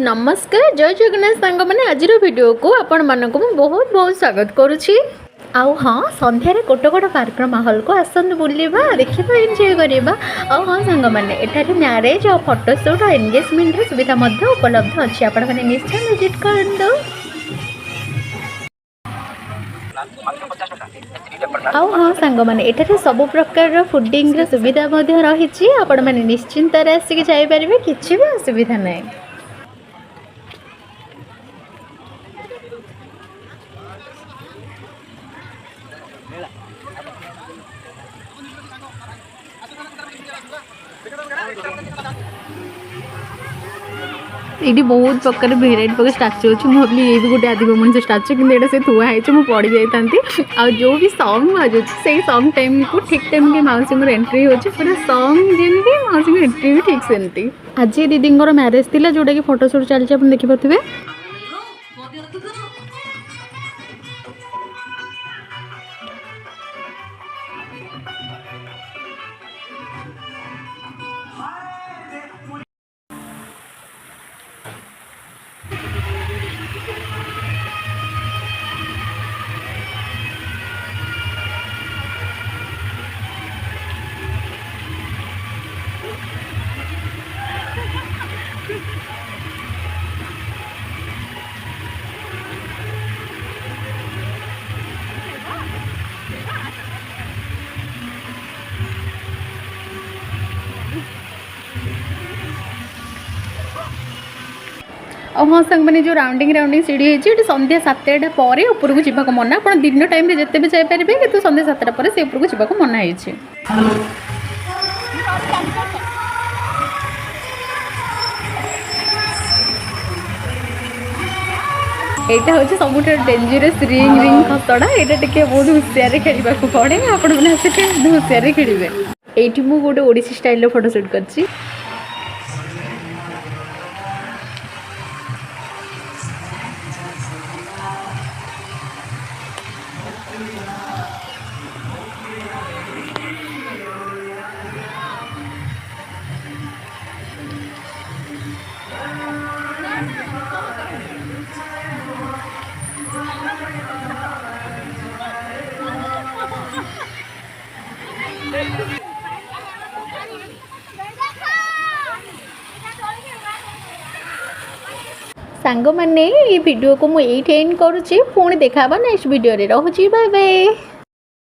नमस्कार जय जगन्नाथ सांग मैंने आज वीडियो को आपण मानक बहुत बहुत स्वागत करुच्ची। आउ हाँ संध्यार कोटकोट पार्क माहौल को आसत बुलवा देखा एंजय करवा। आउ हाँ सांग मैंने एठारे मैरेज और फोटोशूट और एंगेजमेंट सुविधा उपलब्ध अच्छी आपण मैंने निश्चय विजिट करंतु। आउ हाँ सांग मैंने एठारे सब प्रकार फुडिंग सुविधा रही आपण मैंने निश्चिंत आसिक जापर किसी भी असुविधा ना। ये बहुत प्रकार भेराइट प्रकार स्टाच्यू अच्छे मुझे ये भी गोटे आदि मनुष्य स्टाच्यू कि से थुआ है मुझे पड़ जाती आ जो भी सॉन्ग बाजुच से सॉन्ग टाइम को ठीक टाइम के मौसी एंट्री हो पूरा सॉन्ग जमी मौसी एंट्री भी ठीक सेमती। आज दीदी मैरेज थी जोटा कि फोटोशूट चलती आप देखिपे। और हाँ सांग मैंने जो राउंडिंग सीढ़ी है संध्या 7टा पर उपरको जावाक मना आप दिन टाइम जिते भी जापर कि संध्या 7टा पर से उपरको जावाक मना है। यहाँ हूँ सब डेंजरस रिंग रिंग खसड़ा यहाँ टे बहुत हुशियार खेलने पड़े आपण मैंने हुशियार खेलेंगे। ये मुझे गोटे ओडिसी स्टाइल फोटोशूट कर। सांग मैंने ये वीडियो को मुझे एंड करुच्ची पुणी देखा नेक्स्ट वीडियो रे। रहुची बाय बाय।